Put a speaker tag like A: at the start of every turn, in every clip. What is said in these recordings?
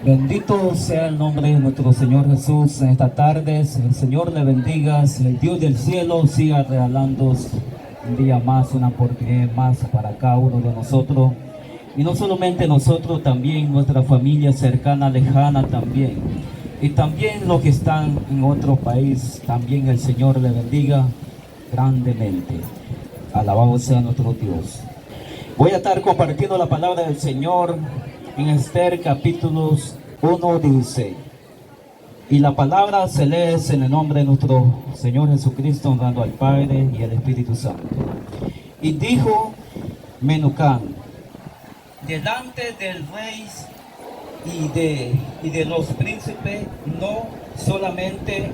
A: Bendito sea el nombre de nuestro Señor Jesús en esta tarde. El Señor le bendiga. El Dios del cielo siga regalando un día más, una oportunidad más para cada uno de nosotros. Y no solamente nosotros, también nuestra familia cercana, lejana también. Y también los que están en otro país, también el Señor le bendiga grandemente. Alabado sea nuestro Dios. Voy a estar compartiendo la palabra del Señor en Esther capítulos 1 dice, y la palabra se lee en el nombre de nuestro Señor Jesucristo, honrando al Padre y al Espíritu Santo. Y dijo Menucán, delante del rey y de los príncipes, no solamente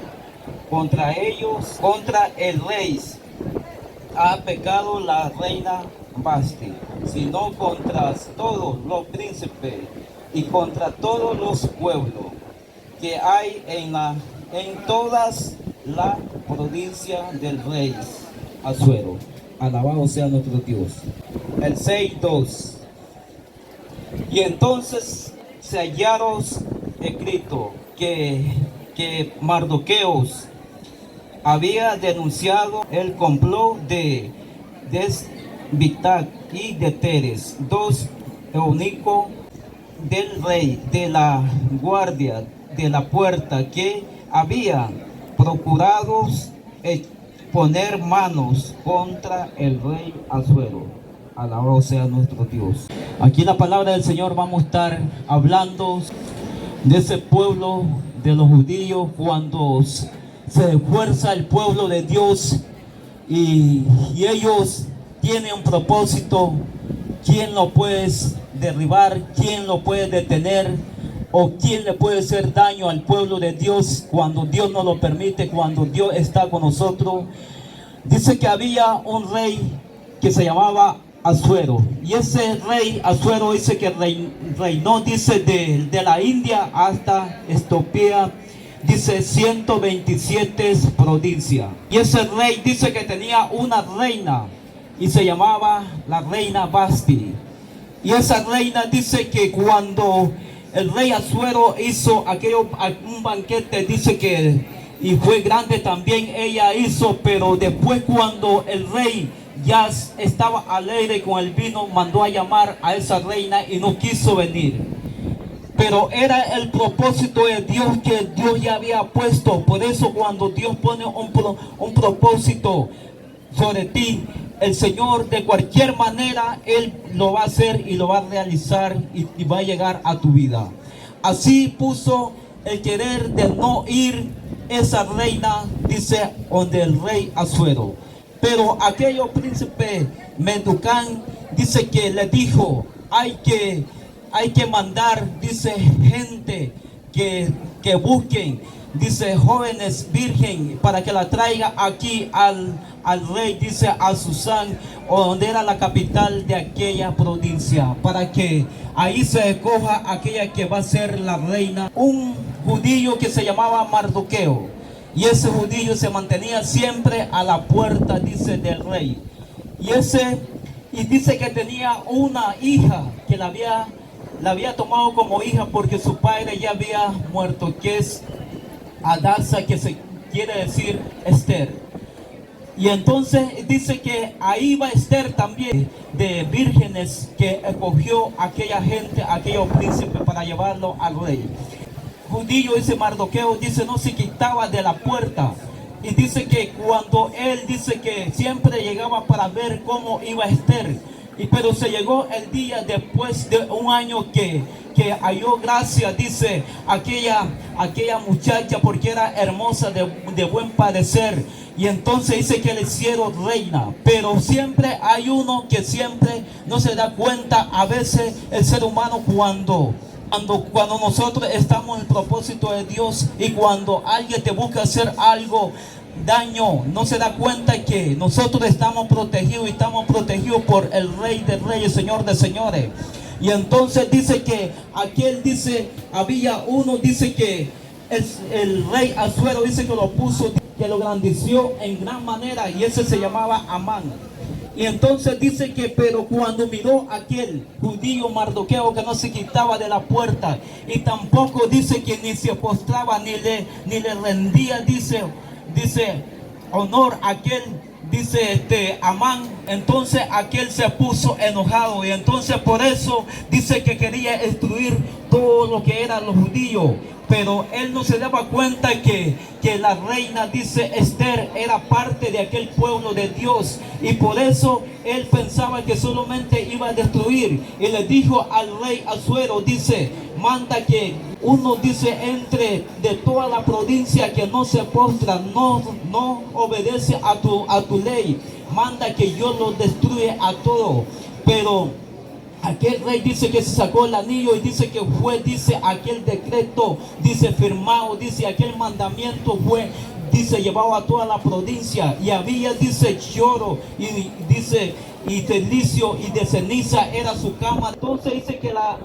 A: contra ellos, contra el rey ha pecado la reina Basti, sino contra todos los príncipes y contra todos los pueblos que hay en todas las provincias del rey Asuero. Alabado sea nuestro Dios. El 6:2. Y entonces se hallaron escrito que Mardoqueos había denunciado el complot de Bigtag y de Teres, dos eunucos del rey, de la guardia de la puerta, que habían procurado poner manos contra el rey Asuero. Alabado sea nuestro Dios. Aquí en la palabra del Señor vamos a estar hablando de ese pueblo de los judíos cuando se esfuerza el pueblo de Dios y ellos tienen un propósito. ¿Quién lo puede derribar? ¿Quién lo puede detener? ¿O quién le puede hacer daño al pueblo de Dios cuando Dios no lo permite, cuando Dios está con nosotros? Dice que había un rey que se llamaba Asuero, y ese rey Asuero dice que reinó, dice, de la India hasta Etiopía, dice 127 provincias. Y ese rey dice que tenía una reina y se llamaba la reina Basti. Y esa reina dice que cuando el rey Asuero hizo un banquete, dice que, y fue grande también ella hizo, pero después cuando el rey ya estaba alegre con el vino, mandó a llamar a esa reina y no quiso venir. Pero era el propósito de Dios que Dios ya había puesto. Por eso cuando Dios pone un propósito sobre ti, el Señor de cualquier manera Él lo va a hacer y lo va a realizar y va a llegar a tu vida. Así puso el querer de no ir esa reina, dice, donde el rey Asuero. Pero aquellos príncipes Menucán dice que le dijo, hay que mandar, dice, gente que busquen, dice, jóvenes virgen para que la traiga aquí al rey, dice, a Susán, donde era la capital de aquella provincia, para que ahí se escoja aquella que va a ser la reina. Un judío que se llamaba Mardoqueo, y ese judío se mantenía siempre a la puerta, dice, del rey. Y dice que tenía una hija que la había tomado como hija porque su padre ya había muerto, que es Adasa, que se quiere decir Esther. Y entonces dice que ahí va Esther también, de vírgenes, que escogió aquella gente, aquellos príncipes, para llevarlo al rey. Judío, ese Mardoqueo, dice, no se quitaba de la puerta. Y dice que cuando él dice que siempre llegaba para ver cómo iba Esther, pero se llegó el día después de un año que halló gracia, dice, aquella muchacha, porque era hermosa, de buen parecer. Y entonces dice que le hicieron reina. Pero siempre hay uno que siempre no se da cuenta. A veces el ser humano cuando nosotros estamos en el propósito de Dios y cuando alguien te busca hacer algo daño, no se da cuenta que nosotros estamos protegidos y estamos protegidos por el Rey de Reyes, Señor de Señores. Y entonces dice que aquel, dice, había uno, dice que el rey Asuero, dice que lo puso, que lo grandeció en gran manera, y ese se llamaba Amán. Y entonces dice que, pero cuando miró aquel judío Mardoqueo que no se quitaba de la puerta, y tampoco dice que ni se postraba ni le rendía, dice honor a aquel, dice Amán, entonces aquel se puso enojado, y entonces por eso dice que quería destruir todo lo que eran los judíos. Pero él no se daba cuenta que la reina, dice Esther, era parte de aquel pueblo de Dios. Y por eso él pensaba que solamente iba a destruir. Y le dijo al rey Asuero, dice, manda que uno, dice, entre de toda la provincia que no se postra, no obedece a tu ley. Manda que yo lo destruya a todo. Pero aquel rey dice que se sacó el anillo y dice que fue, dice, aquel decreto, dice, firmado, dice, aquel mandamiento fue, dice, llevado a toda la provincia, y había, dice, lloro y dice, y delicio y de ceniza era su cama. Entonces dice que la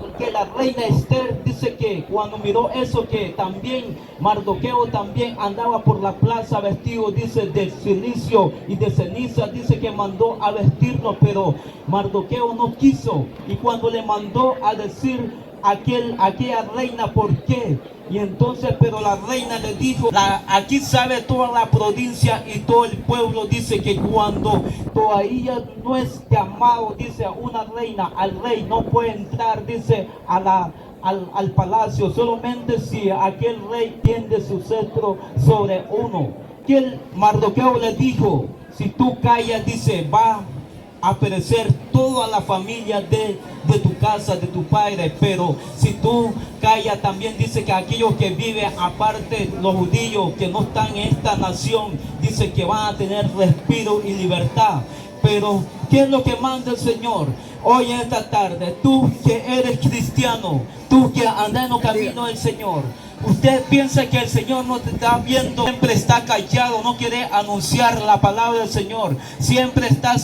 A: reina Esther, dice que cuando miró eso, que también Mardoqueo también andaba por la plaza vestido, dice, de silicio y de ceniza, dice que mandó a vestirlo, pero Mardoqueo no quiso. Y cuando le mandó a decir aquella reina por qué, y entonces, pero la reina le dijo, aquí sabe toda la provincia y todo el pueblo, dice que cuando todavía no es llamado, dice, a una reina, al rey no puede entrar, dice, al palacio, solamente si aquel rey tiende su cetro sobre uno. Que el Mardoqueo le dijo, si tú callas, dice, va a perecer toda la familia de tu casa, de tu padre. Pero si tú callas, también dice que aquellos que viven aparte, los judíos que no están en esta nación, dice que van a tener respiro y libertad. Pero ¿qué es lo que manda el Señor hoy en esta tarde? Tú que eres cristiano, tú que andas en el camino del Señor, usted piensa que el Señor no te está viendo, siempre está callado, no quiere anunciar la palabra del Señor, siempre está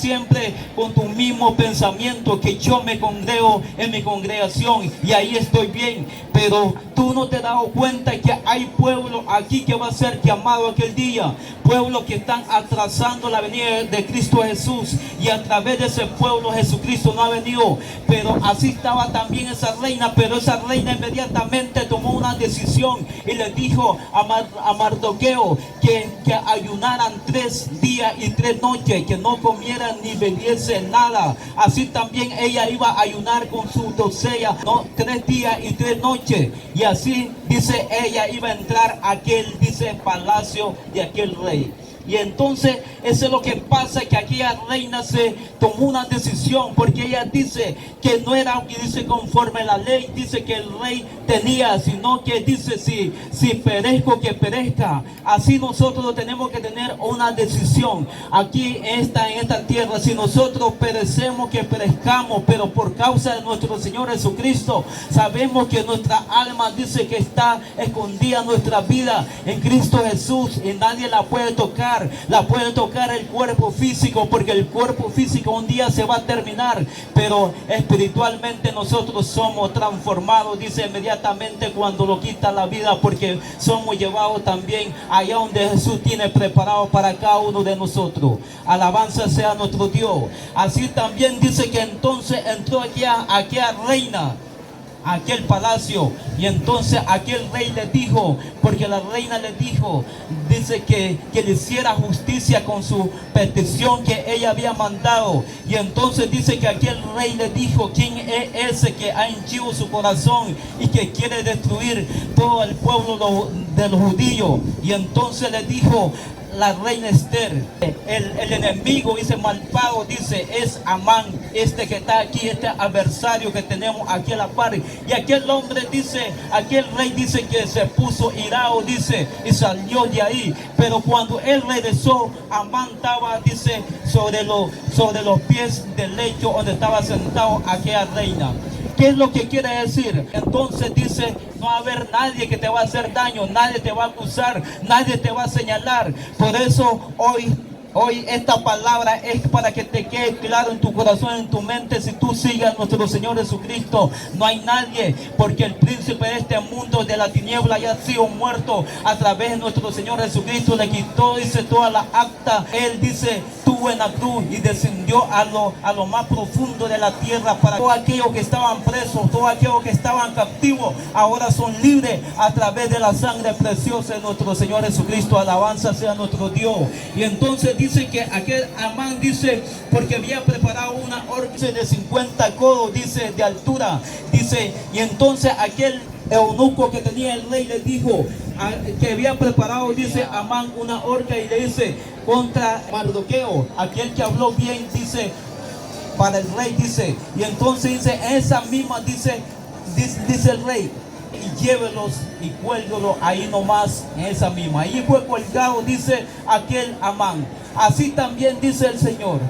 A: con tu mismo pensamiento, que yo me congrego en mi congregación y ahí estoy bien. Pero tú no te has dado cuenta que hay pueblo aquí que va a ser llamado aquel día, pueblo que están atrasando la venida de Cristo Jesús, y a través de ese pueblo Jesucristo no ha venido. Pero así estaba también esa reina, pero esa reina inmediatamente tomó una decisión y le dijo a Mardoqueo que ayunaran 3 días y 3 noches, que no comieran ni bebiesen nada. Así también ella iba a ayunar con su doncella, 3 días y 3 noches, y así, dice, ella iba a entrar a aquel, dice, palacio de aquel rey. Y entonces eso es lo que pasa, que aquella reina se tomó una decisión, porque ella dice que no era, que dice, conforme la ley, dice que el rey tenía, sino que dice, si perezco, que perezca. Así nosotros tenemos que tener una decisión aquí en esta tierra. Si nosotros perecemos, que perezcamos, pero por causa de nuestro Señor Jesucristo, sabemos que nuestra alma, dice, que está escondida, nuestra vida en Cristo Jesús, y nadie la puede tocar. La puede tocar el cuerpo físico, porque el cuerpo físico un día se va a terminar, pero espiritualmente nosotros somos transformados, dice, inmediatamente cuando lo quita la vida, porque somos llevados también allá donde Jesús tiene preparado para cada uno de nosotros. Alabanza sea nuestro Dios. Así también dice que entonces entró aquella reina aquel palacio, y entonces aquel rey le dijo, porque la reina le dijo, dice que le hiciera justicia con su petición que ella había mandado. Y entonces dice que aquel rey le dijo, ¿quién es ese que ha henchido su corazón y que quiere destruir todo el pueblo de los judíos? Y entonces le dijo la reina Esther, el enemigo, dice, malvado, dice, es Amán, este que está aquí, este adversario que tenemos aquí a la par. Y aquel hombre, dice, aquel rey, dice, que se puso irado, dice, y salió de ahí. Pero cuando él regresó, Amán estaba, dice, sobre los pies del lecho donde estaba sentado aquella reina. ¿Qué es lo que quiere decir? Entonces dice, no va a haber nadie que te va a hacer daño, nadie te va a acusar, nadie te va a señalar. Por eso hoy Hoy esta palabra es para que te quede claro en tu corazón, en tu mente. Si tú sigues a nuestro Señor Jesucristo, no hay nadie, porque el príncipe de este mundo de la tiniebla ya ha sido muerto a través de nuestro Señor Jesucristo. Le quitó, dice, toda la acta. Él dice, tuvo en la cruz y descendió a lo más profundo de la tierra, para todos aquellos que estaban presos, todos aquellos que estaban captivos, ahora son libres a través de la sangre preciosa de nuestro Señor Jesucristo. Alabanza sea nuestro Dios. Y entonces dice que aquel Amán, dice, porque había preparado una horca de 50 codos, dice, de altura, dice, y entonces aquel eunuco que tenía el rey le dijo que había preparado, dice, Amán una horca, y le dice contra Mardoqueo, aquel que habló bien, dice, para el rey, dice, y entonces dice, esa misma, dice el rey, y llévelos y cuélguelos ahí nomás, en esa misma. Ahí fue colgado, dice aquel Amán. Así también dice el Señor.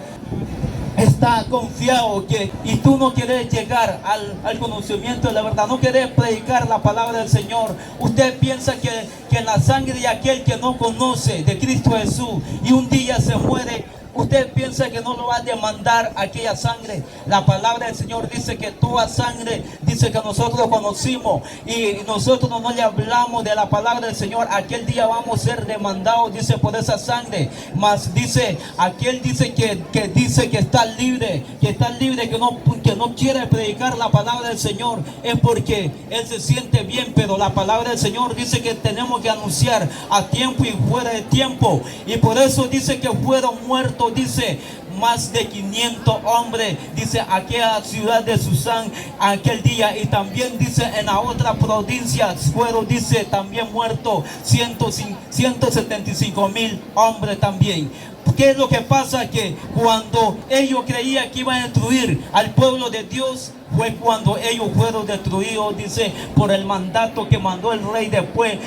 A: Está confiado que, y tú no quieres llegar al conocimiento de la verdad, no quieres predicar la palabra del Señor. Usted piensa que la sangre de aquel que no conoce de Cristo Jesús y un día se muere, usted piensa que no lo va a demandar aquella sangre. La palabra del Señor dice que toda sangre, dice que nosotros conocimos y nosotros no le hablamos de la palabra del Señor, aquel día vamos a ser demandados, dice, por esa sangre. Mas dice, aquel dice que dice que está libre, que no quiere predicar la palabra del Señor, es porque él se siente bien, pero la palabra del Señor dice que tenemos que anunciar a tiempo y fuera de tiempo. Y por eso dice que fueron muertos, dice, más de 500 hombres, dice, aquella ciudad de Susán aquel día, y también dice en la otra provincia fueron, dice, también muertos 175,000 hombres también. ¿Qué es lo que pasa? Que cuando ellos creían que iban a destruir al pueblo de Dios, fue cuando ellos fueron destruidos, dice, por el mandato que mandó el rey después.